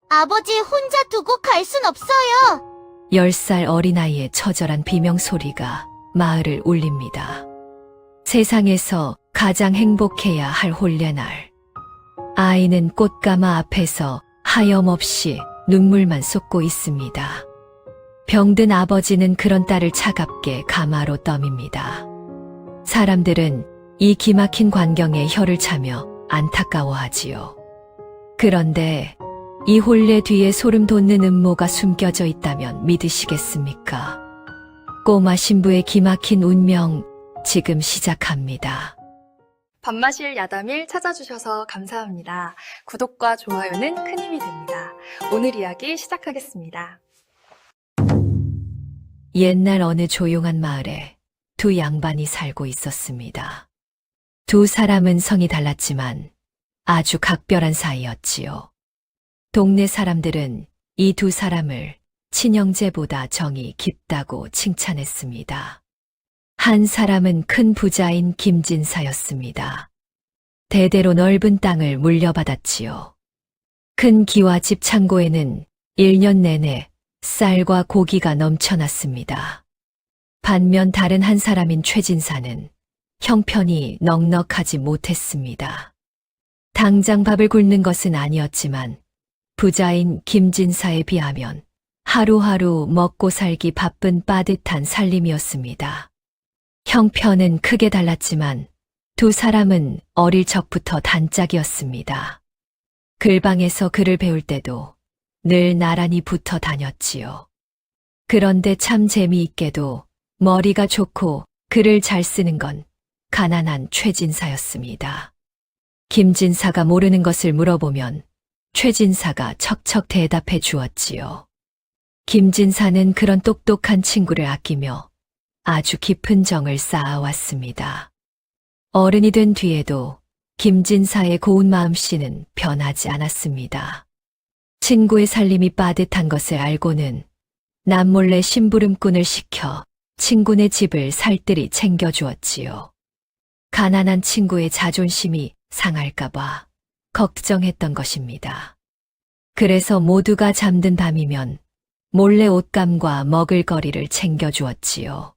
아버지 혼자 두고 갈 순 없어요. 10살 어린아이의 처절한 비명소리가 마을을 울립니다. 세상에서 가장 행복해야 할 혼례날. 아이는 꽃가마 앞에서 하염없이 눈물만 쏟고 있습니다. 병든 아버지는 그런 딸을 차갑게 가마로 떠밉니다. 사람들은 이 기막힌 광경에 혀를 차며 안타까워하지요. 그런데 이 혼례 뒤에 소름 돋는 음모가 숨겨져 있다면 믿으시겠습니까? 꼬마 신부의 기막힌 운명 지금 시작합니다. 밥마실 야담일 찾아주셔서 감사합니다. 구독과 좋아요는 큰 힘이 됩니다. 오늘 이야기 시작하겠습니다. 옛날 어느 조용한 마을에 두 양반이 살고 있었습니다. 두 사람은 성이 달랐지만 아주 각별한 사이였지요. 동네 사람들은 이 두 사람을 친형제보다 정이 깊다고 칭찬했습니다. 한 사람은 큰 부자인 김진사였습니다. 대대로 넓은 땅을 물려받았지요. 큰 기와 집 창고에는 1년 내내 쌀과 고기가 넘쳐났습니다. 반면 다른 한 사람인 최진사는 형편이 넉넉하지 못했습니다. 당장 밥을 굶는 것은 아니었지만 부자인 김진사에 비하면 하루하루 먹고 살기 바쁜 빠듯한 살림이었습니다. 형편은 크게 달랐지만 두 사람은 어릴 적부터 단짝이었습니다. 글방에서 글을 배울 때도 늘 나란히 붙어 다녔지요. 그런데 참 재미있게도 머리가 좋고 글을 잘 쓰는 건 가난한 최진사였습니다. 김진사가 모르는 것을 물어보면 최진사가 척척 대답해 주었지요. 김진사는 그런 똑똑한 친구를 아끼며 아주 깊은 정을 쌓아왔습니다. 어른이 된 뒤에도 김진사의 고운 마음씨는 변하지 않았습니다. 친구의 살림이 빠듯한 것을 알고는 남몰래 심부름꾼을 시켜 친구네 집을 살뜰히 챙겨주었지요. 가난한 친구의 자존심이 상할까봐 걱정했던 것입니다. 그래서 모두가 잠든 밤이면 몰래 옷감과 먹을거리를 챙겨주었지요.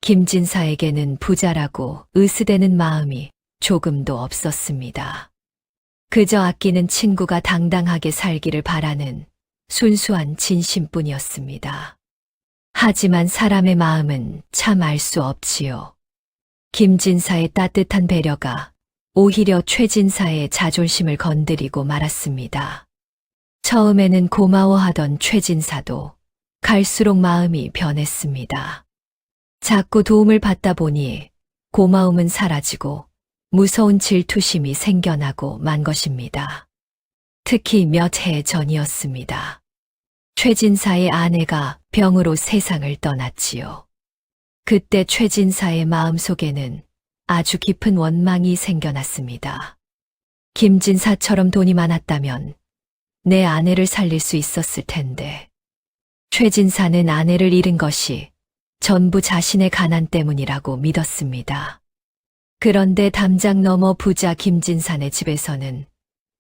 김진사에게는 부자라고 으스대는 마음이 조금도 없었습니다. 그저 아끼는 친구가 당당하게 살기를 바라는 순수한 진심뿐이었습니다. 하지만 사람의 마음은 참 알 수 없지요. 김진사의 따뜻한 배려가 오히려 최진사의 자존심을 건드리고 말았습니다. 처음에는 고마워하던 최진사도 갈수록 마음이 변했습니다. 자꾸 도움을 받다 보니 고마움은 사라지고 무서운 질투심이 생겨나고 만 것입니다. 특히 몇 해 전이었습니다. 최진사의 아내가 병으로 세상을 떠났지요. 그때 최진사의 마음속에는 아주 깊은 원망이 생겨났습니다. 김진사처럼 돈이 많았다면 내 아내를 살릴 수 있었을 텐데. 최진사는 아내를 잃은 것이 전부 자신의 가난 때문이라고 믿었습니다. 그런데 담장 너머 부자 김진사네 집에서는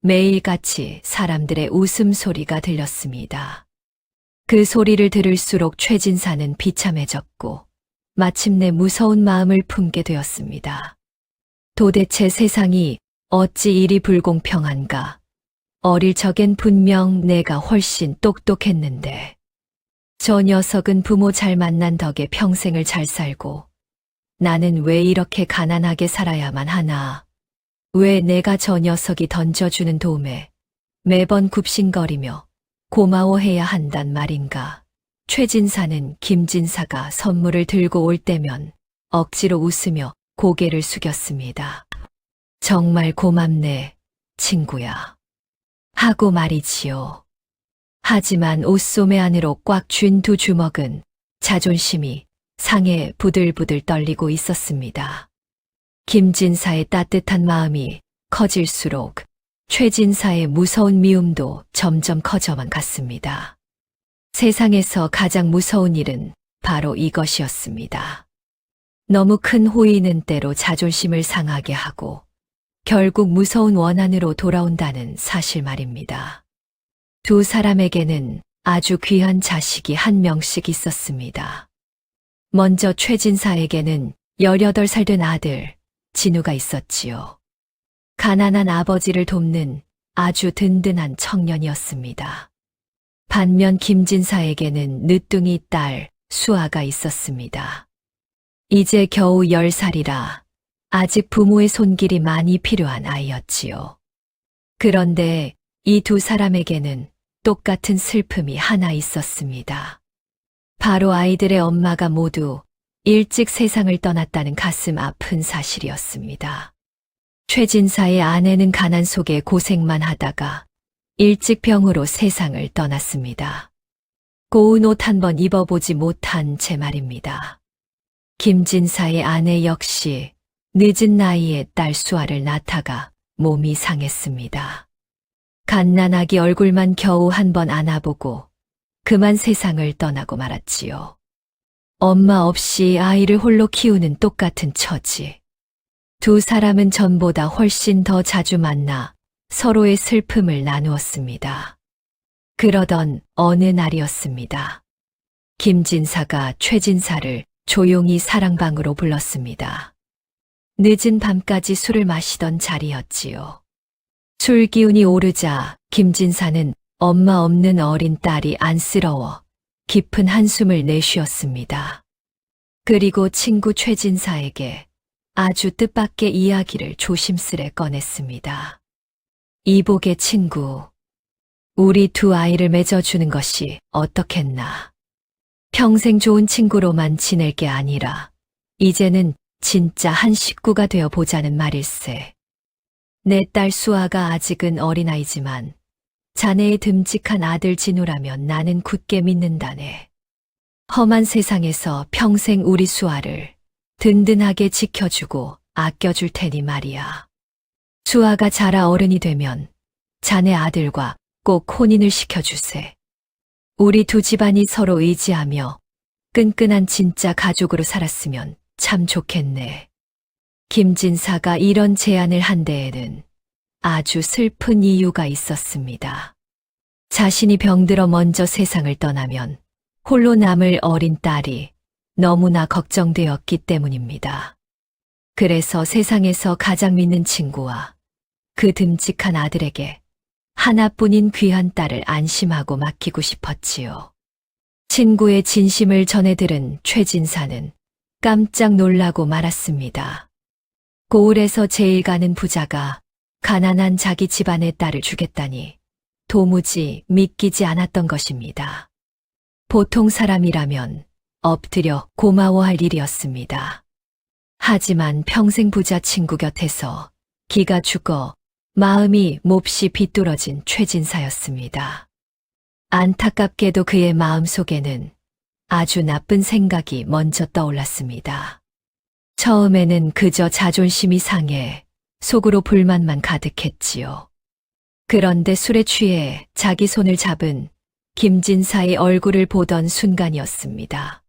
매일같이 사람들의 웃음소리가 들렸습니다. 그 소리를 들을수록 최진사는 비참해졌고 마침내 무서운 마음을 품게 되었습니다. 도대체 세상이 어찌 이리 불공평한가? 어릴 적엔 분명 내가 훨씬 똑똑했는데 저 녀석은 부모 잘 만난 덕에 평생을 잘 살고 나는 왜 이렇게 가난하게 살아야만 하나? 왜 내가 저 녀석이 던져주는 도움에 매번 굽신거리며 고마워해야 한단 말인가? 최진사는 김진사가 선물을 들고 올 때면 억지로 웃으며 고개를 숙였습니다. 정말 고맙네, 친구야. 하고 말이지요. 하지만 옷소매 안으로 꽉 쥔 두 주먹은 자존심이 상해 부들부들 떨리고 있었습니다. 김진사의 따뜻한 마음이 커질수록 최진사의 무서운 미움도 점점 커져만 갔습니다. 세상에서 가장 무서운 일은 바로 이것이었습니다. 너무 큰 호의는 때로 자존심을 상하게 하고 결국 무서운 원한으로 돌아온다는 사실 말입니다. 두 사람에게는 아주 귀한 자식이 한 명씩 있었습니다. 먼저 최진사에게는 18살 된 아들, 진우가 있었지요. 가난한 아버지를 돕는 아주 든든한 청년이었습니다. 반면 김진사에게는 늦둥이 딸, 수아가 있었습니다. 이제 겨우 10살이라 아직 부모의 손길이 많이 필요한 아이였지요. 그런데 이 두 사람에게는 똑같은 슬픔이 하나 있었습니다. 바로 아이들의 엄마가 모두 일찍 세상을 떠났다는 가슴 아픈 사실이었습니다. 최진사의 아내는 가난 속에 고생만 하다가 일찍 병으로 세상을 떠났습니다. 고운 옷 한 번 입어보지 못한 제 말입니다. 김진사의 아내 역시 늦은 나이에 딸 수아를 낳다가 몸이 상했습니다. 갓난아기 얼굴만 겨우 한 번 안아보고 그만 세상을 떠나고 말았지요. 엄마 없이 아이를 홀로 키우는 똑같은 처지. 두 사람은 전보다 훨씬 더 자주 만나 서로의 슬픔을 나누었습니다. 그러던 어느 날이었습니다. 김진사가 최진사를 조용히 사랑방으로 불렀습니다. 늦은 밤까지 술을 마시던 자리였지요. 술 기운이 오르자 김진사는 엄마 없는 어린 딸이 안쓰러워 깊은 한숨을 내쉬었습니다. 그리고 친구 최진사에게 아주 뜻밖의 이야기를 조심스레 꺼냈습니다. 이복의 친구, 우리 두 아이를 맺어주는 것이 어떻겠나. 평생 좋은 친구로만 지낼 게 아니라 이제는 진짜 한 식구가 되어 보자는 말일세. 내 딸 수아가 아직은 어린아이지만 자네의 듬직한 아들 진우라면 나는 굳게 믿는다네. 험한 세상에서 평생 우리 수아를 든든하게 지켜주고 아껴줄 테니 말이야. 수아가 자라 어른이 되면 자네 아들과 꼭 혼인을 시켜주세. 우리 두 집안이 서로 의지하며 끈끈한 진짜 가족으로 살았으면 참 좋겠네. 김진사가 이런 제안을 한 데에는 아주 슬픈 이유가 있었습니다. 자신이 병들어 먼저 세상을 떠나면 홀로 남을 어린 딸이 너무나 걱정되었기 때문입니다. 그래서 세상에서 가장 믿는 친구와 그 듬직한 아들에게 하나뿐인 귀한 딸을 안심하고 맡기고 싶었지요. 친구의 진심을 전해 들은 최진사는 깜짝 놀라고 말았습니다. 고을에서 제일 가는 부자가 가난한 자기 집안의 딸을 주겠다니 도무지 믿기지 않았던 것입니다. 보통 사람이라면 엎드려 고마워할 일이었습니다. 하지만 평생 부자 친구 곁에서 기가 죽어 마음이 몹시 비뚤어진 최진사였습니다. 안타깝게도 그의 마음속에는 아주 나쁜 생각이 먼저 떠올랐습니다. 처음에는 그저 자존심이 상해 속으로 불만만 가득했지요. 그런데 술에 취해 자기 손을 잡은 김진사의 얼굴을 보던 순간이었습니다.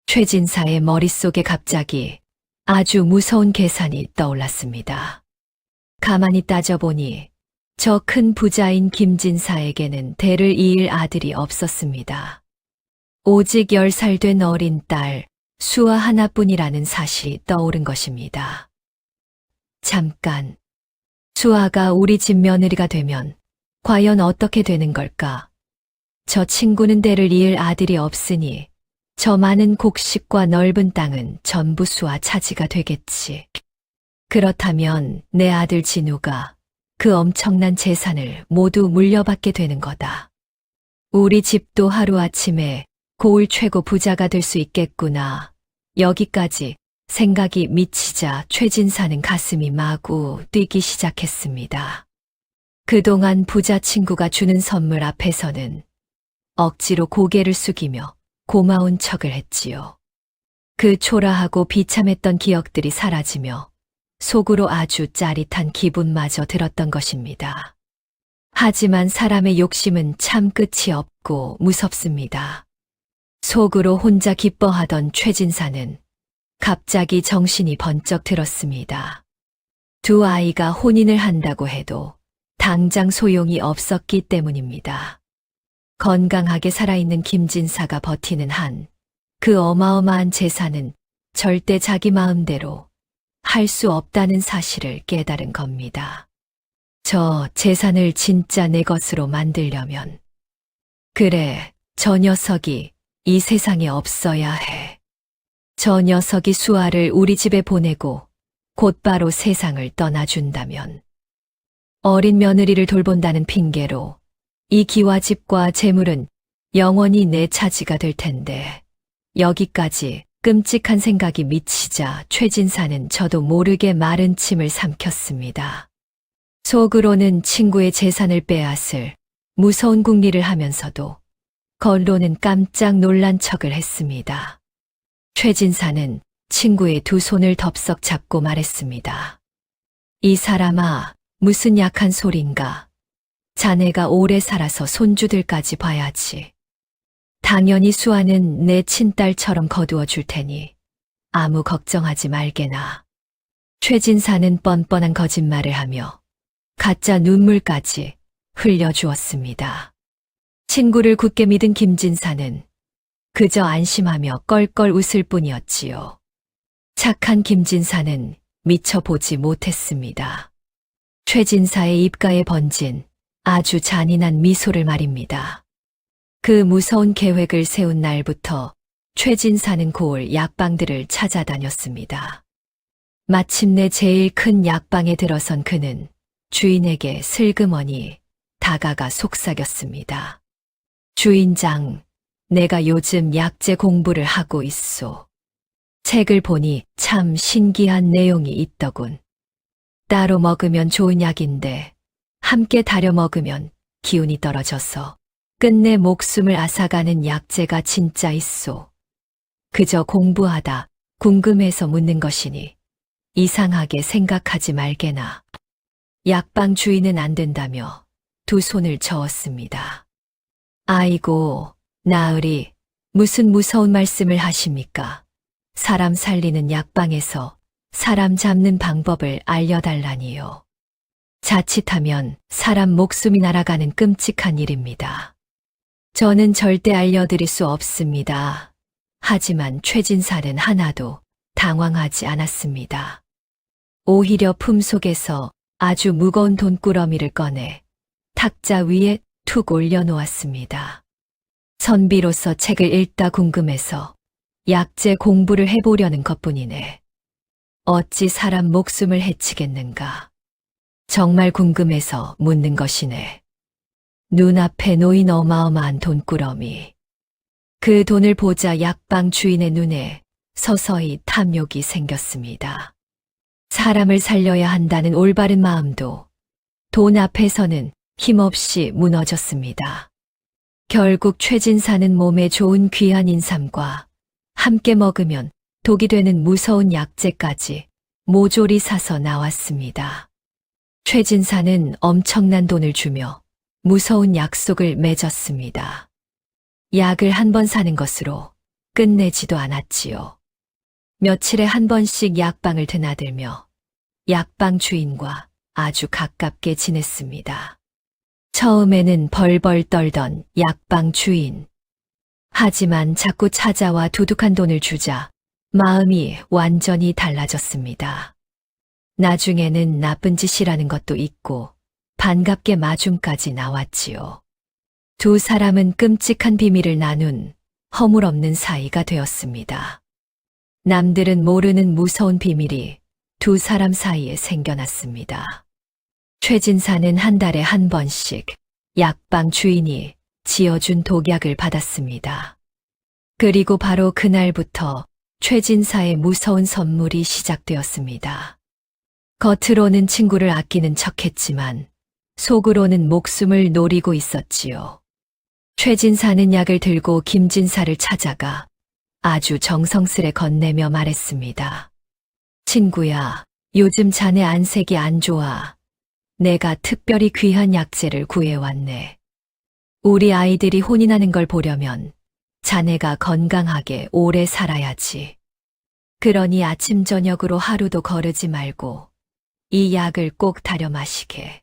최진사의 머릿속에 갑자기 아주 무서운 계산이 떠올랐습니다. 가만히 따져보니 저 큰 부자인 김진사에게는 대를 이을 아들이 없었습니다. 오직 10살 된 어린 딸 수아 하나뿐이라는 사실이 떠오른 것입니다. 잠깐, 수아가 우리 집 며느리가 되면 과연 어떻게 되는 걸까? 저 친구는 대를 이을 아들이 없으니 저 많은 곡식과 넓은 땅은 전부 수아 차지가 되겠지. 그렇다면 내 아들 진우가 그 엄청난 재산을 모두 물려받게 되는 거다. 우리 집도 하루아침에 고을 최고 부자가 될 수 있겠구나. 여기까지 생각이 미치자 최진사는 가슴이 마구 뛰기 시작했습니다. 그동안 부자 친구가 주는 선물 앞에서는 억지로 고개를 숙이며 고마운 척을 했지요. 그 초라하고 비참했던 기억들이 사라지며 속으로 아주 짜릿한 기분마저 들었던 것입니다. 하지만 사람의 욕심은 참 끝이 없고 무섭습니다. 속으로 혼자 기뻐하던 최진사는 갑자기 정신이 번쩍 들었습니다. 두 아이가 혼인을 한다고 해도 당장 소용이 없었기 때문입니다. 건강하게 살아있는 김진사가 버티는 한 그 어마어마한 재산은 절대 자기 마음대로 할 수 없다는 사실을 깨달은 겁니다. 저 재산을 진짜 내 것으로 만들려면, 그래, 저 녀석이 이 세상에 없어야 해. 저 녀석이 수아를 우리 집에 보내고 곧바로 세상을 떠나준다면, 어린 며느리를 돌본다는 핑계로 이 기와집과 재물은 영원히 내 차지가 될 텐데, 여기까지 끔찍한 생각이 미치자 최진사는 저도 모르게 마른 침을 삼켰습니다. 속으로는 친구의 재산을 빼앗을 무서운 궁리를 하면서도 겉으로는 깜짝 놀란 척을 했습니다. 최진사는 친구의 두 손을 덥석 잡고 말했습니다. 이 사람아, 무슨 약한 소린가. 자네가 오래 살아서 손주들까지 봐야지. 당연히 수아는 내 친딸처럼 거두어 줄 테니 아무 걱정하지 말게나. 최진사는 뻔뻔한 거짓말을 하며 가짜 눈물까지 흘려주었습니다. 친구를 굳게 믿은 김진사는 그저 안심하며 껄껄 웃을 뿐이었지요. 착한 김진사는 미처 보지 못했습니다. 최진사의 입가에 번진 아주 잔인한 미소를 말입니다. 그 무서운 계획을 세운 날부터 최진사는 고을 약방들을 찾아다녔습니다. 마침내 제일 큰 약방에 들어선 그는 주인에게 슬그머니 다가가 속삭였습니다. 주인장, 내가 요즘 약재 공부를 하고 있소. 책을 보니 참 신기한 내용이 있더군. 따로 먹으면 좋은 약인데 함께 다려 먹으면 기운이 떨어져서 끝내 목숨을 앗아가는 약재가 진짜 있소. 그저 공부하다 궁금해서 묻는 것이니 이상하게 생각하지 말게나. 약방 주인은 안 된다며 두 손을 저었습니다. 아이고, 나으리, 무슨 무서운 말씀을 하십니까? 사람 살리는 약방에서 사람 잡는 방법을 알려달라니요. 자칫하면 사람 목숨이 날아가는 끔찍한 일입니다. 저는 절대 알려드릴 수 없습니다. 하지만 최진사는 하나도 당황하지 않았습니다. 오히려 품속에서 아주 무거운 돈꾸러미를 꺼내 탁자 위에 툭 올려놓았습니다. 선비로서 책을 읽다 궁금해서 약재 공부를 해보려는 것뿐이네. 어찌 사람 목숨을 해치겠는가. 정말 궁금해서 묻는 것이네. 눈앞에 놓인 어마어마한 돈꾸러미. 그 돈을 보자 약방 주인의 눈에 서서히 탐욕이 생겼습니다. 사람을 살려야 한다는 올바른 마음도 돈 앞에서는 힘없이 무너졌습니다. 결국 최진사는 몸에 좋은 귀한 인삼과 함께 먹으면 독이 되는 무서운 약재까지 모조리 사서 나왔습니다. 최진사는 엄청난 돈을 주며 무서운 약속을 맺었습니다. 약을 한 번 사는 것으로 끝내지도 않았지요. 며칠에 한 번씩 약방을 드나들며 약방 주인과 아주 가깝게 지냈습니다. 처음에는 벌벌 떨던 약방 주인. 하지만 자꾸 찾아와 두둑한 돈을 주자 마음이 완전히 달라졌습니다. 나중에는 나쁜 짓이라는 것도 있고 반갑게 마중까지 나왔지요. 두 사람은 끔찍한 비밀을 나눈 허물없는 사이가 되었습니다. 남들은 모르는 무서운 비밀이 두 사람 사이에 생겨났습니다. 최진사는 한 달에 한 번씩 약방 주인이 지어준 독약을 받았습니다. 그리고 바로 그날부터 최진사의 무서운 선물이 시작되었습니다. 겉으로는 친구를 아끼는 척했지만 속으로는 목숨을 노리고 있었지요. 최진사는 약을 들고 김진사를 찾아가 아주 정성스레 건네며 말했습니다. 친구야, 요즘 자네 안색이 안 좋아. 내가 특별히 귀한 약재를 구해왔네. 우리 아이들이 혼이 나는 걸 보려면 자네가 건강하게 오래 살아야지. 그러니 아침 저녁으로 하루도 거르지 말고 이 약을 꼭 다려 마시게.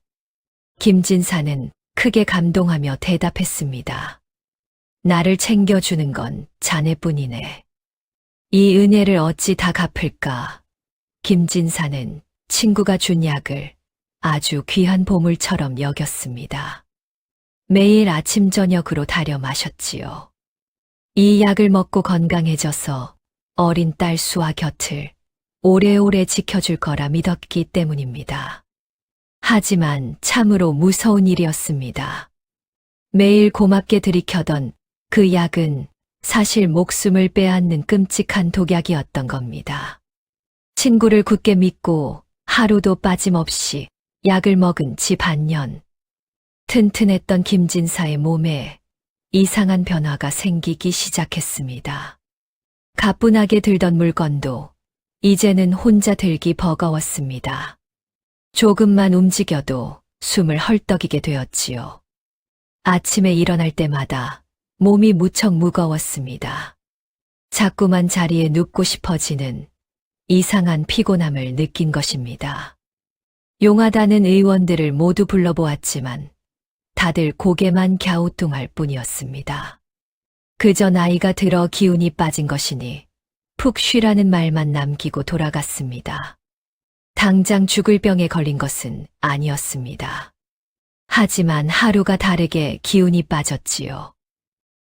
김진사는 크게 감동하며 대답했습니다. 나를 챙겨주는 건 자네뿐이네. 이 은혜를 어찌 다 갚을까? 김진사는 친구가 준 약을 아주 귀한 보물처럼 여겼습니다. 매일 아침 저녁으로 다려 마셨지요. 이 약을 먹고 건강해져서 어린 딸 수아 곁을 오래오래 지켜줄 거라 믿었기 때문입니다. 하지만 참으로 무서운 일이었습니다. 매일 고맙게 들이켜던 그 약은 사실 목숨을 빼앗는 끔찍한 독약이었던 겁니다. 친구를 굳게 믿고 하루도 빠짐없이 약을 먹은 지 반년. 튼튼했던 김진사의 몸에 이상한 변화가 생기기 시작했습니다. 가뿐하게 들던 물건도 이제는 혼자 들기 버거웠습니다. 조금만 움직여도 숨을 헐떡이게 되었지요. 아침에 일어날 때마다 몸이 무척 무거웠습니다. 자꾸만 자리에 눕고 싶어지는 이상한 피곤함을 느낀 것입니다. 용하다는 의원들을 모두 불러보았지만 다들 고개만 갸우뚱할 뿐이었습니다. 그저 나이가 들어 기운이 빠진 것이니 푹 쉬라는 말만 남기고 돌아갔습니다. 당장 죽을 병에 걸린 것은 아니었습니다. 하지만 하루가 다르게 기운이 빠졌지요.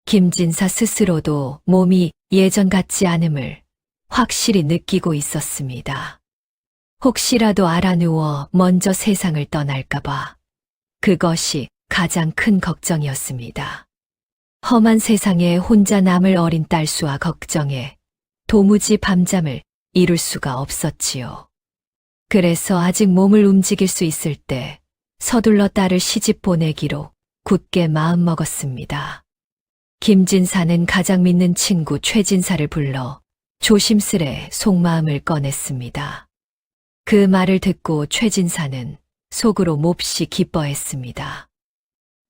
김진사 스스로도 몸이 예전 같지 않음을 확실히 느끼고 있었습니다. 혹시라도 알아누워 먼저 세상을 떠날까봐 그것이 가장 큰 걱정이었습니다. 험한 세상에 혼자 남을 어린 딸 수아 걱정에 도무지 밤잠을 이룰 수가 없었지요. 그래서 아직 몸을 움직일 수 있을 때 서둘러 딸을 시집 보내기로 굳게 마음먹었습니다. 김진사는 가장 믿는 친구 최진사를 불러 조심스레 속마음을 꺼냈습니다. 그 말을 듣고 최진사는 속으로 몹시 기뻐했습니다.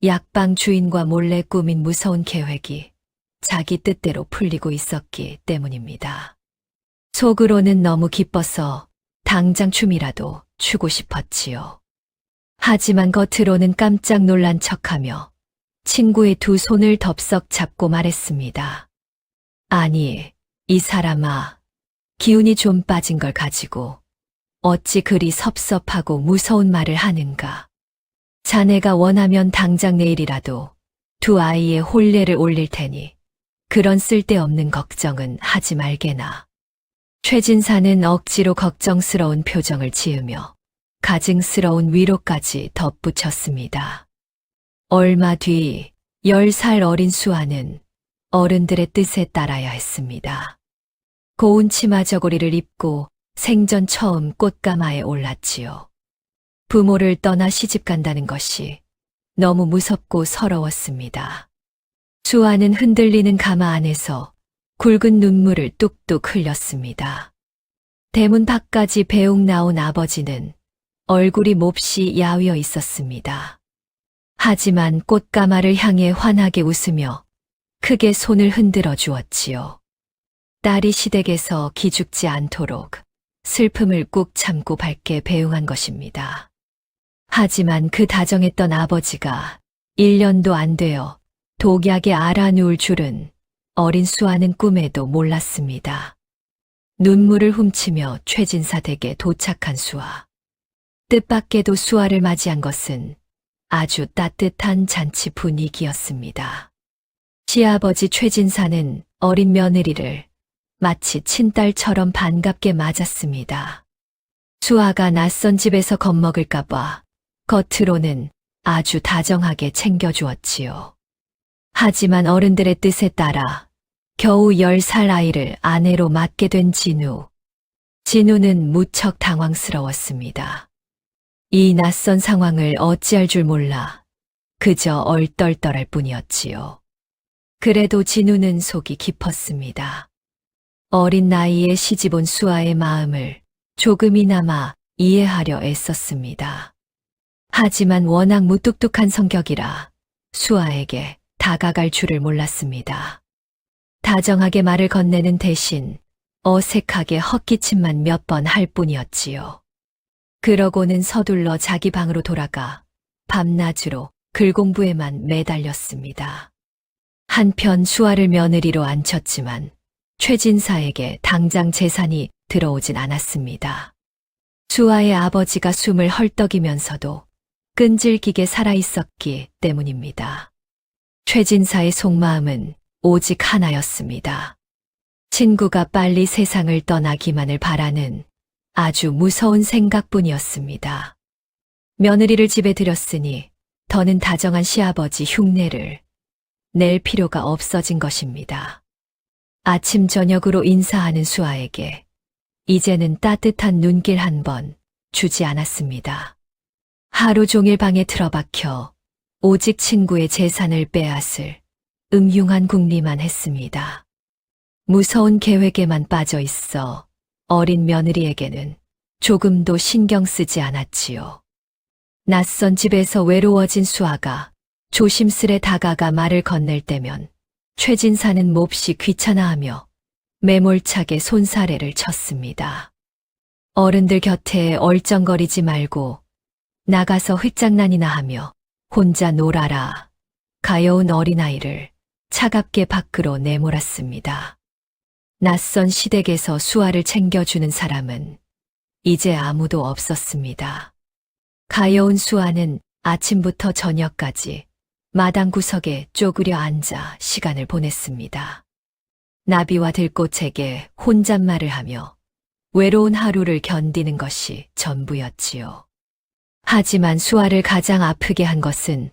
약방 주인과 몰래 꾸민 무서운 계획이 자기 뜻대로 풀리고 있었기 때문입니다. 속으로는 너무 기뻐서 당장 춤이라도 추고 싶었지요. 하지만 겉으로는 깜짝 놀란 척하며 친구의 두 손을 덥석 잡고 말했습니다. 아니, 이 사람아, 기운이 좀 빠진 걸 가지고 어찌 그리 섭섭하고 무서운 말을 하는가. 자네가 원하면 당장 내일이라도 두 아이의 혼례를 올릴 테니 그런 쓸데없는 걱정은 하지 말게나. 최진사는 억지로 걱정스러운 표정을 지으며 가증스러운 위로까지 덧붙였습니다. 얼마 뒤 10살 어린 수아는 어른들의 뜻에 따라야 했습니다. 고운 치마 저고리를 입고 생전 처음 꽃가마에 올랐지요. 부모를 떠나 시집간다는 것이 너무 무섭고 서러웠습니다. 수아는 흔들리는 가마 안에서 굵은 눈물을 뚝뚝 흘렸습니다. 대문 밖까지 배웅 나온 아버지는 얼굴이 몹시 야위어 있었습니다. 하지만 꽃가마를 향해 환하게 웃으며 크게 손을 흔들어 주었지요. 딸이 시댁에서 기죽지 않도록 슬픔을 꾹 참고 밝게 배웅한 것입니다. 하지만 그 다정했던 아버지가 1년도 안 되어 독약에 알아누울 줄은 어린 수아는 꿈에도 몰랐습니다. 눈물을 훔치며 최진사 댁에 도착한 수아. 뜻밖에도 수아를 맞이한 것은 아주 따뜻한 잔치 분위기였습니다. 시아버지 최진사는 어린 며느리를 마치 친딸처럼 반갑게 맞았습니다. 수아가 낯선 집에서 겁먹을까봐 겉으로는 아주 다정하게 챙겨주었지요. 하지만 어른들의 뜻에 따라 겨우 10살 아이를 아내로 맡게 된 진우. 진우는 무척 당황스러웠습니다. 이 낯선 상황을 어찌할 줄 몰라 그저 얼떨떨할 뿐이었지요. 그래도 진우는 속이 깊었습니다. 어린 나이에 시집온 수아의 마음을 조금이나마 이해하려 애썼습니다. 하지만 워낙 무뚝뚝한 성격이라 수아에게 다가갈 줄을 몰랐습니다. 다정하게 말을 건네는 대신 어색하게 헛기침만 몇 번 할 뿐이었지요. 그러고는 서둘러 자기 방으로 돌아가 밤낮으로 글 공부에만 매달렸습니다. 한편 수아를 며느리로 앉혔지만 최진사에게 당장 재산이 들어오진 않았습니다. 수아의 아버지가 숨을 헐떡이면서도 끈질기게 살아있었기 때문입니다. 최진사의 속마음은 오직 하나였습니다. 친구가 빨리 세상을 떠나기만을 바라는 아주 무서운 생각뿐이었습니다. 며느리를 집에 들였으니 더는 다정한 시아버지 흉내를 낼 필요가 없어진 것입니다. 아침 저녁으로 인사하는 수아에게 이제는 따뜻한 눈길 한 번 주지 않았습니다. 하루 종일 방에 틀어박혀 오직 친구의 재산을 빼앗을 음흉한 궁리만 했습니다. 무서운 계획에만 빠져 있어 어린 며느리에게는 조금도 신경 쓰지 않았지요. 낯선 집에서 외로워진 수아가 조심스레 다가가 말을 건넬 때면 최진사는 몹시 귀찮아하며 매몰차게 손사래를 쳤습니다. 어른들 곁에 얼쩡거리지 말고 나가서 휘장난이나 하며 혼자 놀아라. 가여운 어린아이를 차갑게 밖으로 내몰았습니다. 낯선 시댁에서 수아를 챙겨주는 사람은 이제 아무도 없었습니다. 가여운 수아는 아침부터 저녁까지 마당 구석에 쪼그려 앉아 시간을 보냈습니다. 나비와 들꽃에게 혼잣말을 하며 외로운 하루를 견디는 것이 전부였지요. 하지만 수아를 가장 아프게 한 것은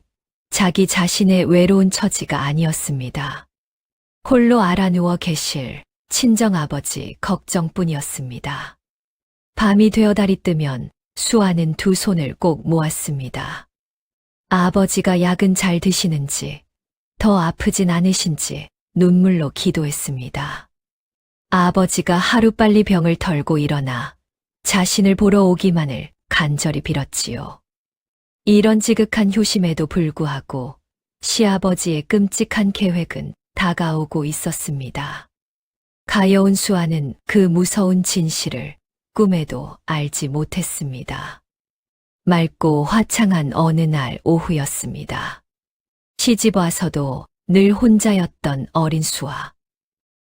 자기 자신의 외로운 처지가 아니었습니다. 홀로 알아누워 계실 친정아버지 걱정뿐이었습니다. 밤이 되어 달이 뜨면 수아는 두 손을 꼭 모았습니다. 아버지가 약은 잘 드시는지, 더 아프진 않으신지 눈물로 기도했습니다. 아버지가 하루빨리 병을 털고 일어나 자신을 보러 오기만을 간절히 빌었지요. 이런 지극한 효심에도 불구하고 시아버지의 끔찍한 계획은 다가오고 있었습니다. 가여운 수아는 그 무서운 진실을 꿈에도 알지 못했습니다. 맑고 화창한 어느 날 오후였습니다. 시집 와서도 늘 혼자였던 어린 수아.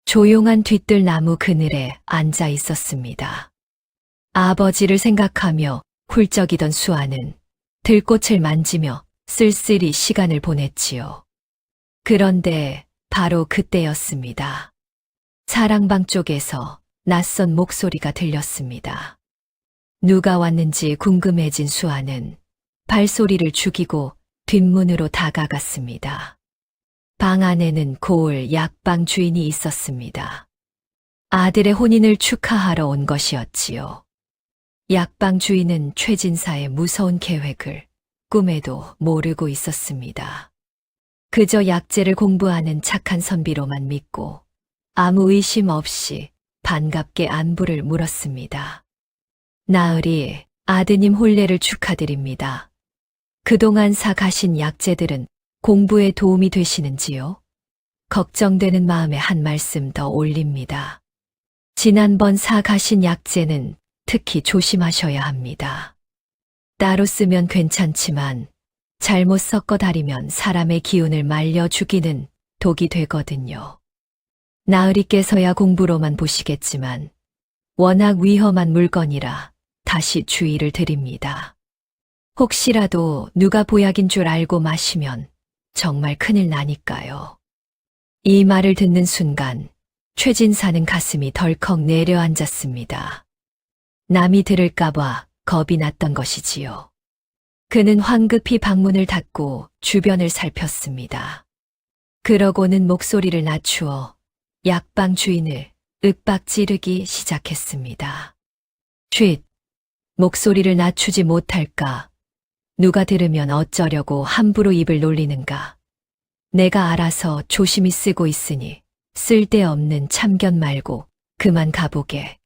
조용한 뒤뜰 나무 그늘에 앉아 있었습니다. 아버지를 생각하며 훌쩍이던 수아는 들꽃을 만지며 쓸쓸히 시간을 보냈지요. 그런데 바로 그때였습니다. 사랑방 쪽에서 낯선 목소리가 들렸습니다. 누가 왔는지 궁금해진 수아는 발소리를 죽이고 뒷문으로 다가갔습니다. 방 안에는 고을 약방 주인이 있었습니다. 아들의 혼인을 축하하러 온 것이었지요. 약방 주인은 최진사의 무서운 계획을 꿈에도 모르고 있었습니다. 그저 약재를 공부하는 착한 선비로만 믿고 아무 의심 없이 반갑게 안부를 물었습니다. 나으리, 아드님 혼례를 축하드립니다. 그동안 사 가신 약재들은 공부에 도움이 되시는지요? 걱정되는 마음에 한 말씀 더 올립니다. 지난번 사 가신 약재는 특히 조심하셔야 합니다. 따로 쓰면 괜찮지만 잘못 섞어 다리면 사람의 기운을 말려 죽이는 독이 되거든요. 나으리께서야 공부로만 보시겠지만 워낙 위험한 물건이라 다시 주의를 드립니다. 혹시라도 누가 보약인 줄 알고 마시면 정말 큰일 나니까요. 이 말을 듣는 순간 최진사는 가슴이 덜컥 내려앉았습니다. 남이 들을까봐 겁이 났던 것이지요. 그는 황급히 방문을 닫고 주변을 살폈습니다. 그러고는 목소리를 낮추어 약방 주인을 윽박 지르기 시작했습니다. 쉿! 목소리를 낮추지 못할까? 누가 들으면 어쩌려고 함부로 입을 놀리는가? 내가 알아서 조심히 쓰고 있으니 쓸데없는 참견 말고 그만 가보게.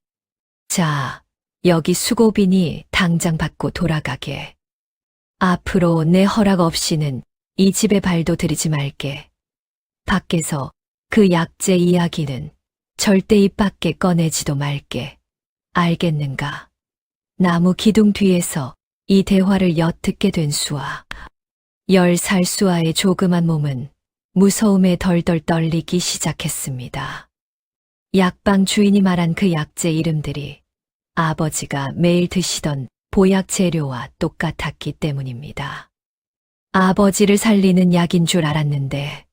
자, 여기 수고비니 당장 받고 돌아가게. 앞으로 내 허락 없이는 이 집에 발도 들이지 말게. 밖에서 그 약재 이야기는 절대 입 밖에 꺼내지도 말게. 알겠는가? 나무 기둥 뒤에서 이 대화를 엿듣게 된 수아. 10살 수아의 조그만 몸은 무서움에 덜덜 떨리기 시작했습니다. 약방 주인이 말한 그 약재 이름들이 아버지가 매일 드시던 보약 재료와 똑같았기 때문입니다. 아버지를 살리는 약인 줄 알았는데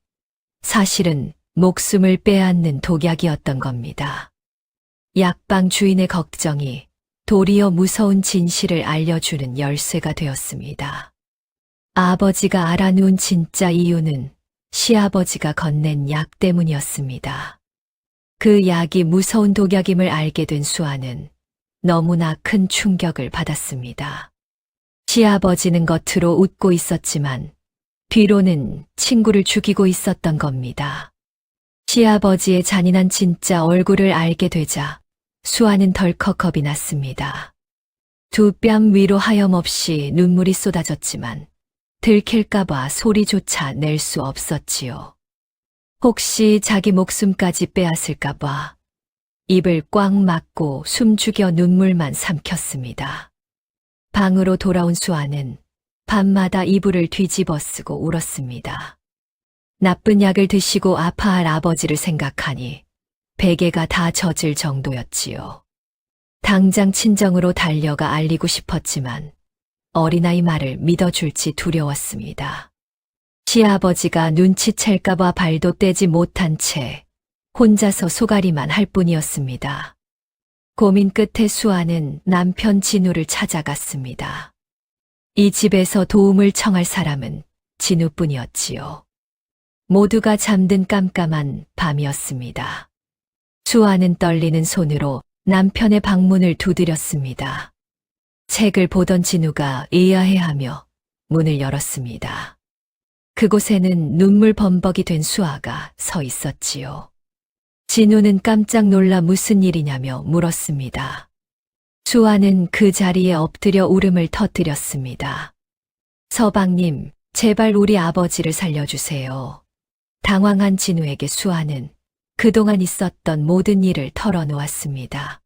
사실은 목숨을 빼앗는 독약이었던 겁니다. 약방 주인의 걱정이 도리어 무서운 진실을 알려주는 열쇠가 되었습니다. 아버지가 알아놓은 진짜 이유는 시아버지가 건넨 약 때문이었습니다. 그 약이 무서운 독약임을 알게 된 수아는 너무나 큰 충격을 받았습니다. 시아버지는 겉으로 웃고 있었지만 뒤로는 친구를 죽이고 있었던 겁니다. 시아버지의 잔인한 진짜 얼굴을 알게 되자 수아는 덜컥 겁이 났습니다. 두 뺨 위로 하염없이 눈물이 쏟아졌지만 들킬까봐 소리조차 낼 수 없었지요. 혹시 자기 목숨까지 빼앗을까봐 입을 꽉 막고 숨죽여 눈물만 삼켰습니다. 방으로 돌아온 수아는 밤마다 이불을 뒤집어 쓰고 울었습니다. 나쁜 약을 드시고 아파할 아버지를 생각하니 베개가 다 젖을 정도였지요. 당장 친정으로 달려가 알리고 싶었지만 어린아이 말을 믿어줄지 두려웠습니다. 시아버지가 눈치챌까봐 발도 떼지 못한 채 혼자서 소가리만 할 뿐이었습니다. 고민 끝에 수아는 남편 진우를 찾아갔습니다. 이 집에서 도움을 청할 사람은 진우뿐이었지요. 모두가 잠든 깜깜한 밤이었습니다. 수아는 떨리는 손으로 남편의 방문을 두드렸습니다. 책을 보던 진우가 의아해하며 문을 열었습니다. 그곳에는 눈물 범벅이 된 수아가 서 있었지요. 진우는 깜짝 놀라 무슨 일이냐며 물었습니다. 수아는 그 자리에 엎드려 울음을 터뜨렸습니다. 서방님, 제발 우리 아버지를 살려주세요. 당황한 진우에게 수아는 그동안 있었던 모든 일을 털어놓았습니다.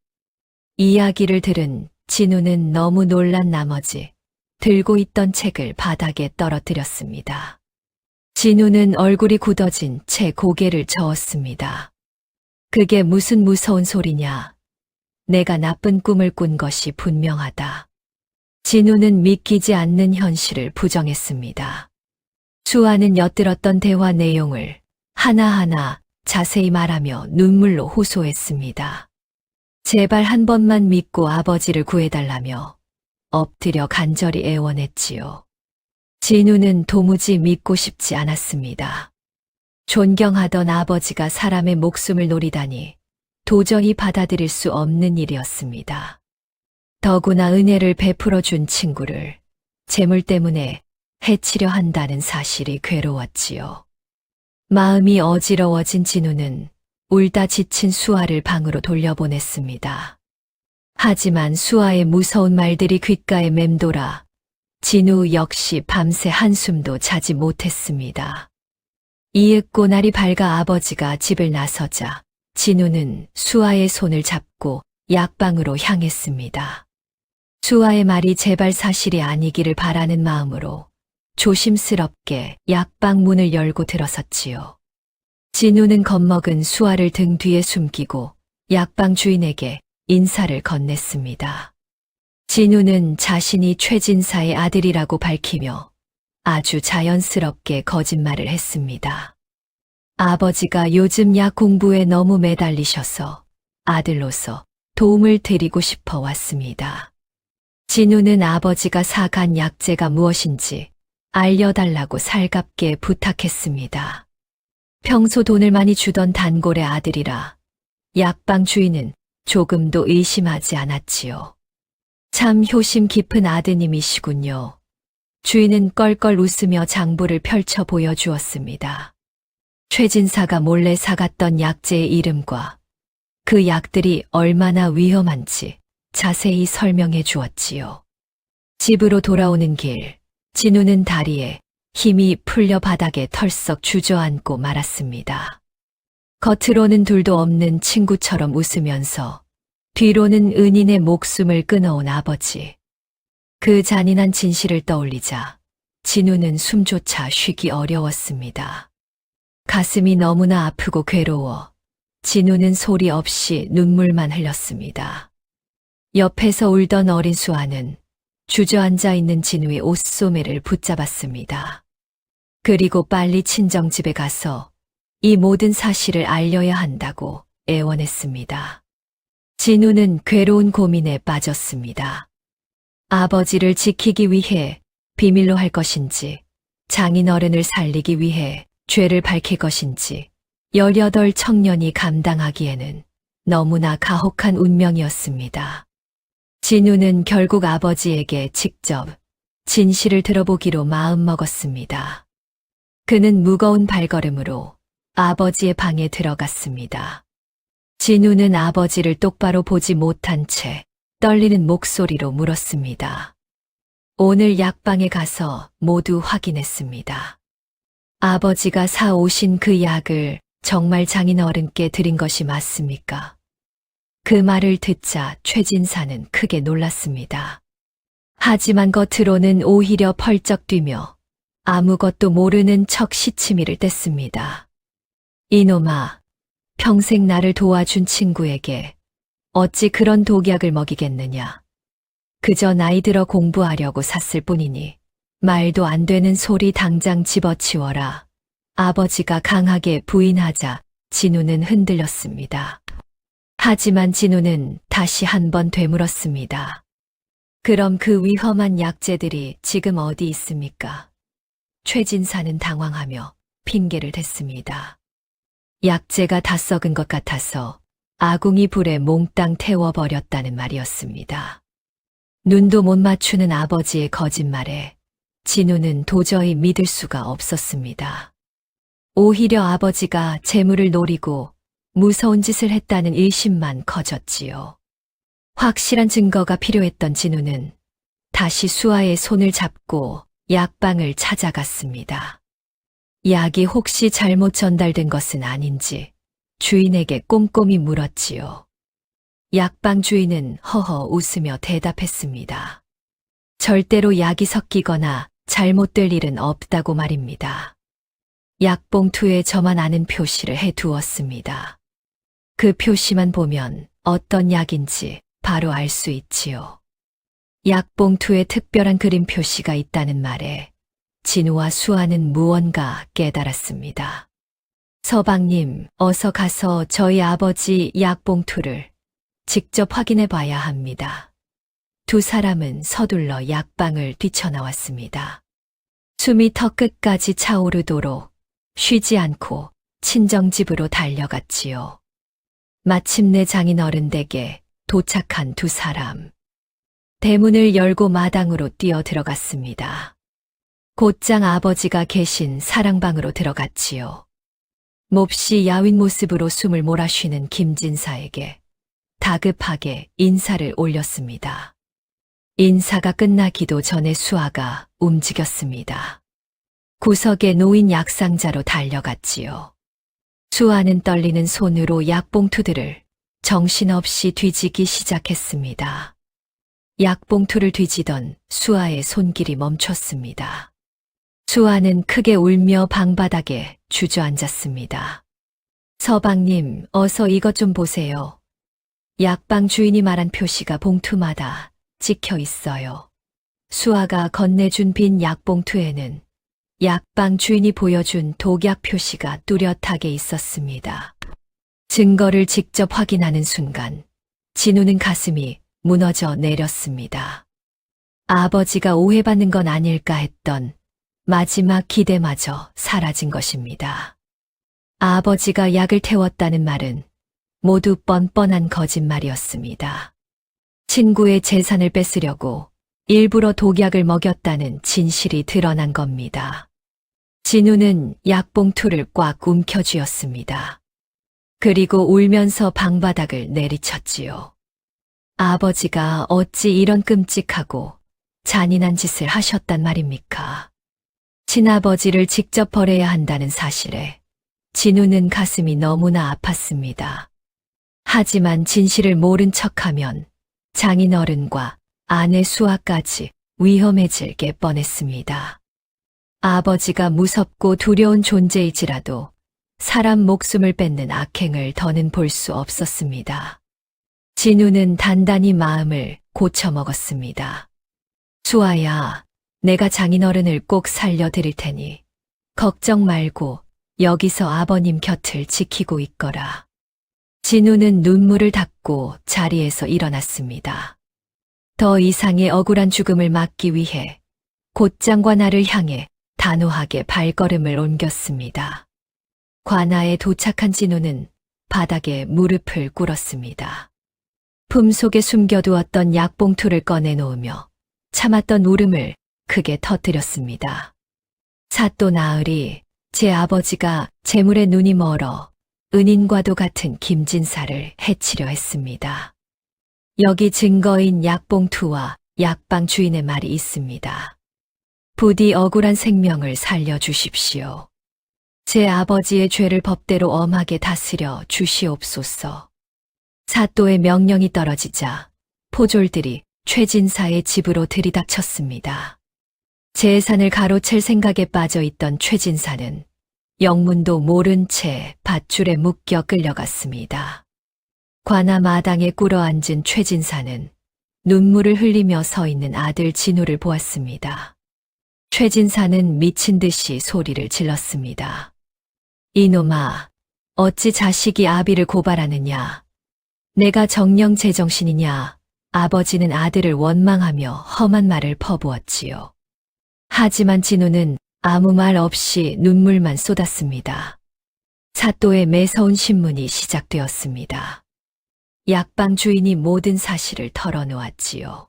이야기를 들은 진우는 너무 놀란 나머지 들고 있던 책을 바닥에 떨어뜨렸습니다. 진우는 얼굴이 굳어진 채 고개를 저었습니다. 그게 무슨 무서운 소리냐. 내가 나쁜 꿈을 꾼 것이 분명하다. 진우는 믿기지 않는 현실을 부정했습니다. 수아는 엿들었던 대화 내용을 하나하나 자세히 말하며 눈물로 호소했습니다. 제발 한 번만 믿고 아버지를 구해달라며 엎드려 간절히 애원했지요. 진우는 도무지 믿고 싶지 않았습니다. 존경하던 아버지가 사람의 목숨을 노리다니 도저히 받아들일 수 없는 일이었습니다. 더구나 은혜를 베풀어 준 친구를 재물 때문에 해치려 한다는 사실이 괴로웠지요. 마음이 어지러워진 진우는 울다 지친 수아를 방으로 돌려보냈습니다. 하지만 수아의 무서운 말들이 귓가에 맴돌아 진우 역시 밤새 한숨도 자지 못했습니다. 이윽고 날이 밝아 아버지가 집을 나서자 진우는 수아의 손을 잡고 약방으로 향했습니다. 수아의 말이 제발 사실이 아니기를 바라는 마음으로 조심스럽게 약방 문을 열고 들어섰지요. 진우는 겁먹은 수아를 등 뒤에 숨기고 약방 주인에게 인사를 건넸습니다. 진우는 자신이 최진사의 아들이라고 밝히며 아주 자연스럽게 거짓말을 했습니다. 아버지가 요즘 약 공부에 너무 매달리셔서 아들로서 도움을 드리고 싶어 왔습니다. 진우는 아버지가 사간 약재가 무엇인지 알려달라고 살갑게 부탁했습니다. 평소 돈을 많이 주던 단골의 아들이라 약방 주인은 조금도 의심하지 않았지요. 참 효심 깊은 아드님이시군요. 주인은 껄껄 웃으며 장부를 펼쳐 보여주었습니다. 최진사가 몰래 사갔던 약재의 이름과 그 약들이 얼마나 위험한지 자세히 설명해 주었지요. 집으로 돌아오는 길, 진우는 다리에 힘이 풀려 바닥에 털썩 주저앉고 말았습니다. 겉으로는 둘도 없는 친구처럼 웃으면서 뒤로는 은인의 목숨을 끊어온 아버지. 그 잔인한 진실을 떠올리자 진우는 숨조차 쉬기 어려웠습니다. 가슴이 너무나 아프고 괴로워 진우는 소리 없이 눈물만 흘렸습니다. 옆에서 울던 어린 수아는 주저앉아 있는 진우의 옷소매를 붙잡았습니다. 그리고 빨리 친정집에 가서 이 모든 사실을 알려야 한다고 애원했습니다. 진우는 괴로운 고민에 빠졌습니다. 아버지를 지키기 위해 비밀로 할 것인지, 장인어른을 살리기 위해 죄를 밝힐 것인지, 18 청년이 감당하기에는 너무나 가혹한 운명이었습니다. 진우는 결국 아버지에게 직접 진실을 들어보기로 마음먹었습니다. 그는 무거운 발걸음으로 아버지의 방에 들어갔습니다. 진우는 아버지를 똑바로 보지 못한 채 떨리는 목소리로 물었습니다. 오늘 약방에 가서 모두 확인했습니다. 아버지가 사 오신 그 약을 정말 장인어른께 드린 것이 맞습니까? 그 말을 듣자 최진사는 크게 놀랐습니다. 하지만 겉으로는 오히려 펄쩍 뛰며 아무것도 모르는 척 시치미를 뗐습니다. 이놈아, 평생 나를 도와준 친구에게 어찌 그런 독약을 먹이겠느냐. 그저 나이 들어 공부하려고 샀을 뿐이니 말도 안 되는 소리 당장 집어치워라. 아버지가 강하게 부인하자 진우는 흔들렸습니다. 하지만 진우는 다시 한번 되물었습니다. 그럼 그 위험한 약재들이 지금 어디 있습니까? 최진사는 당황하며 핑계를 댔습니다. 약재가 다 썩은 것 같아서 아궁이 불에 몽땅 태워버렸다는 말이었습니다. 눈도 못 맞추는 아버지의 거짓말에 진우는 도저히 믿을 수가 없었습니다. 오히려 아버지가 재물을 노리고 무서운 짓을 했다는 의심만 커졌지요. 확실한 증거가 필요했던 진우는 다시 수아의 손을 잡고 약방을 찾아갔습니다. 약이 혹시 잘못 전달된 것은 아닌지 주인에게 꼼꼼히 물었지요. 약방 주인은 허허 웃으며 대답했습니다. 절대로 약이 섞이거나 잘못될 일은 없다고 말입니다. 약봉투에 저만 아는 표시를 해두었습니다. 그 표시만 보면 어떤 약인지 바로 알 수 있지요. 약봉투에 특별한 그림 표시가 있다는 말에 진우와 수아는 무언가 깨달았습니다. 서방님, 어서 가서 저희 아버지 약봉투를 직접 확인해 봐야 합니다. 두 사람은 서둘러 약방을 뛰쳐나왔습니다. 숨이 턱끝까지 차오르도록 쉬지 않고 친정집으로 달려갔지요. 마침내 장인어른 댁에 도착한 두 사람. 대문을 열고 마당으로 뛰어 들어갔습니다. 곧장 아버지가 계신 사랑방으로 들어갔지요. 몹시 야윈 모습으로 숨을 몰아쉬는 김진사에게 다급하게 인사를 올렸습니다. 인사가 끝나기도 전에 수아가 움직였습니다. 구석에 놓인 약상자로 달려갔지요. 수아는 떨리는 손으로 약봉투들을 정신없이 뒤지기 시작했습니다. 약봉투를 뒤지던 수아의 손길이 멈췄습니다. 수아는 크게 울며 방바닥에 주저앉았습니다. 서방님, 어서 이것 좀 보세요. 약방 주인이 말한 표시가 봉투마다 찍혀 있어요. 수아가 건네준 빈 약봉투에는 약방 주인이 보여준 독약 표시가 뚜렷하게 있었습니다. 증거를 직접 확인하는 순간 진우는 가슴이 무너져 내렸습니다. 아버지가 오해받는 건 아닐까 했던 마지막 기대마저 사라진 것입니다. 아버지가 약을 태웠다는 말은 모두 뻔뻔한 거짓말이었습니다. 친구의 재산을 뺏으려고 일부러 독약을 먹였다는 진실이 드러난 겁니다. 진우는 약봉투를 꽉 움켜쥐었습니다. 그리고 울면서 방바닥을 내리쳤지요. 아버지가 어찌 이런 끔찍하고 잔인한 짓을 하셨단 말입니까? 친아버지를 직접 벌해야 한다는 사실에 진우는 가슴이 너무나 아팠습니다. 하지만 진실을 모른 척하면 장인어른과 아내 수아까지 위험해질 게 뻔했습니다. 아버지가 무섭고 두려운 존재일지라도 사람 목숨을 뺏는 악행을 더는 볼 수 없었습니다. 진우는 단단히 마음을 고쳐먹었습니다. 수아야, 내가 장인어른을 꼭 살려드릴 테니 걱정 말고 여기서 아버님 곁을 지키고 있거라. 진우는 눈물을 닦고 자리에서 일어났습니다. 더 이상의 억울한 죽음을 막기 위해 곧장과 나를 향해 단호하게 발걸음을 옮겼습니다. 관아에 도착한 진우는 바닥에 무릎을 꿇었습니다. 품속에 숨겨두었던 약봉투를 꺼내놓으며 참았던 울음을 크게 터뜨렸습니다. 사또 나으리, 제 아버지가 재물에 눈이 멀어 은인과도 같은 김진사를 해치려 했습니다. 여기 증거인 약봉투와 약방 주인의 말이 있습니다. 부디 억울한 생명을 살려주십시오. 제 아버지의 죄를 법대로 엄하게 다스려 주시옵소서. 사또의 명령이 떨어지자 포졸들이 최진사의 집으로 들이닥쳤습니다. 재산을 가로챌 생각에 빠져 있던 최진사는 영문도 모른 채 밧줄에 묶여 끌려갔습니다. 관아 마당에 꿇어앉은 최진사는 눈물을 흘리며 서 있는 아들 진우를 보았습니다. 최진사는 미친 듯이 소리를 질렀습니다. 이놈아, 어찌 자식이 아비를 고발하느냐? 내가 정령 제정신이냐? 아버지는 아들을 원망하며 험한 말을 퍼부었지요. 하지만 진우는 아무 말 없이 눈물만 쏟았습니다. 사또의 매서운 신문이 시작되었습니다. 약방 주인이 모든 사실을 털어놓았지요.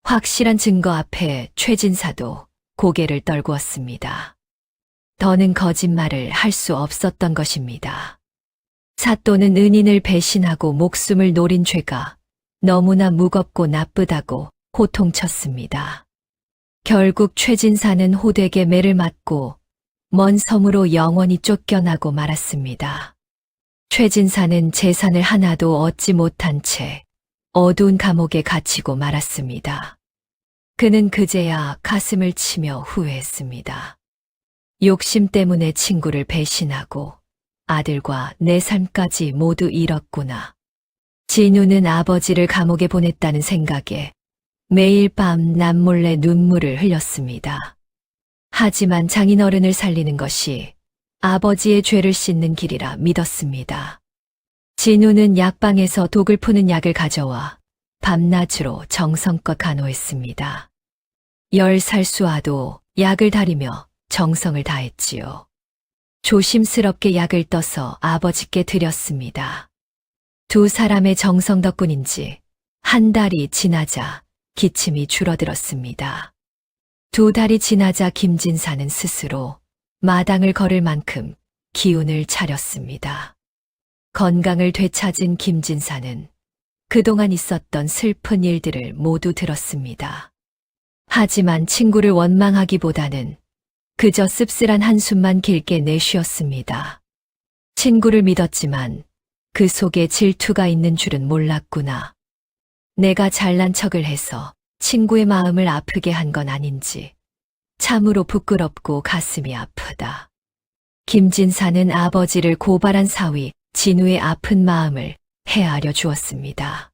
확실한 증거 앞에 최진사도 고개를 떨구었습니다. 더는 거짓말을 할 수 없었던 것입니다. 사또는 은인을 배신하고 목숨을 노린 죄가 너무나 무겁고 나쁘다고 호통쳤습니다. 결국 최진사는 호되게 매를 맞고 먼 섬으로 영원히 쫓겨나고 말았습니다. 최진사는 재산을 하나도 얻지 못한 채 어두운 감옥에 갇히고 말았습니다. 그는 그제야 가슴을 치며 후회했습니다. 욕심 때문에 친구를 배신하고 아들과 내 삶까지 모두 잃었구나. 진우는 아버지를 감옥에 보냈다는 생각에 매일 밤 남몰래 눈물을 흘렸습니다. 하지만 장인어른을 살리는 것이 아버지의 죄를 씻는 길이라 믿었습니다. 진우는 약방에서 독을 푸는 약을 가져와 밤낮으로 정성껏 간호했습니다. 10살 수아도 약을 다리며 정성을 다했지요. 조심스럽게 약을 떠서 아버지께 드렸습니다. 두 사람의 정성 덕분인지 한 달이 지나자 기침이 줄어들었습니다. 2달이 지나자 김진사는 스스로 마당을 걸을 만큼 기운을 차렸습니다. 건강을 되찾은 김진사는 그동안 있었던 슬픈 일들을 모두 들었습니다. 하지만 친구를 원망하기보다는 그저 씁쓸한 한숨만 길게 내쉬었습니다. 친구를 믿었지만 그 속에 질투가 있는 줄은 몰랐구나. 내가 잘난 척을 해서 친구의 마음을 아프게 한 건 아닌지 참으로 부끄럽고 가슴이 아프다. 김진사는 아버지를 고발한 사위 진우의 아픈 마음을 헤아려 주었습니다.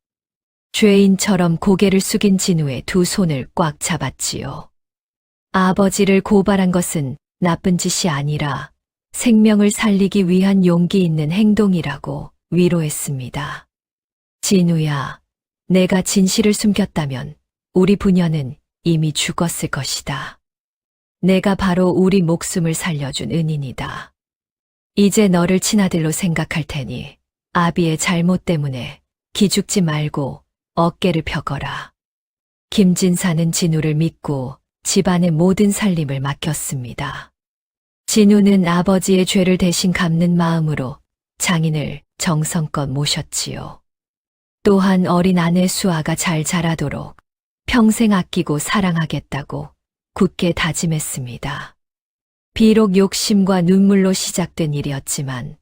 죄인처럼 고개를 숙인 진우의 두 손을 꽉 잡았지요. 아버지를 고발한 것은 나쁜 짓이 아니라 생명을 살리기 위한 용기 있는 행동이라고 위로했습니다. 진우야, 내가 진실을 숨겼다면 우리 부녀는 이미 죽었을 것이다. 내가 바로 우리 목숨을 살려준 은인이다. 이제 너를 친아들로 생각할 테니 아비의 잘못 때문에 기죽지 말고 어깨를 펴거라. 김진사는 진우를 믿고 집안의 모든 살림을 맡겼습니다. 진우는 아버지의 죄를 대신 갚는 마음으로 장인을 정성껏 모셨지요. 또한 어린 아내 수아가 잘 자라도록 평생 아끼고 사랑하겠다고 굳게 다짐했습니다. 비록 욕심과 눈물로 시작된 일이었지만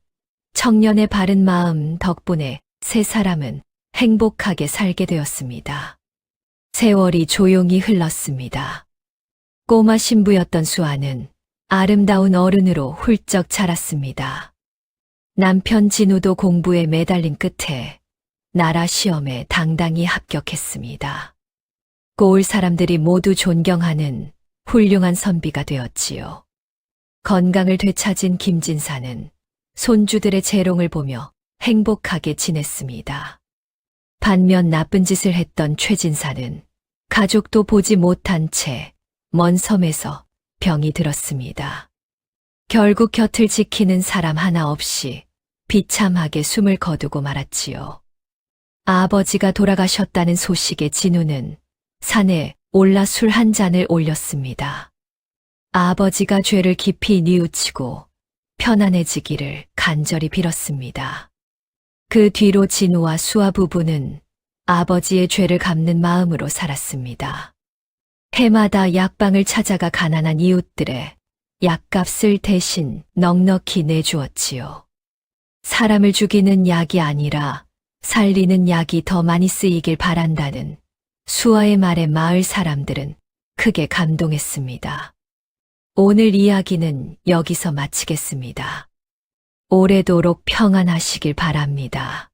청년의 바른 마음 덕분에 세 사람은 행복하게 살게 되었습니다. 세월이 조용히 흘렀습니다. 꼬마 신부였던 수아는 아름다운 어른으로 훌쩍 자랐습니다. 남편 진우도 공부에 매달린 끝에 나라 시험에 당당히 합격했습니다. 고을 사람들이 모두 존경하는 훌륭한 선비가 되었지요. 건강을 되찾은 김진사는 손주들의 재롱을 보며 행복하게 지냈습니다. 반면 나쁜 짓을 했던 최진사는 가족도 보지 못한 채 먼 섬에서 병이 들었습니다. 결국 곁을 지키는 사람 하나 없이 비참하게 숨을 거두고 말았지요. 아버지가 돌아가셨다는 소식에 진우는 산에 올라 술 한 잔을 올렸습니다. 아버지가 죄를 깊이 뉘우치고 편안해지기를 간절히 빌었습니다. 그 뒤로 진우와 수아 부부는 아버지의 죄를 갚는 마음으로 살았습니다. 해마다 약방을 찾아가 가난한 이웃들의 약값을 대신 넉넉히 내주었지요. 사람을 죽이는 약이 아니라 살리는 약이 더 많이 쓰이길 바란다는 수아의 말에 마을 사람들은 크게 감동했습니다. 오늘 이야기는 여기서 마치겠습니다. 오래도록 평안하시길 바랍니다.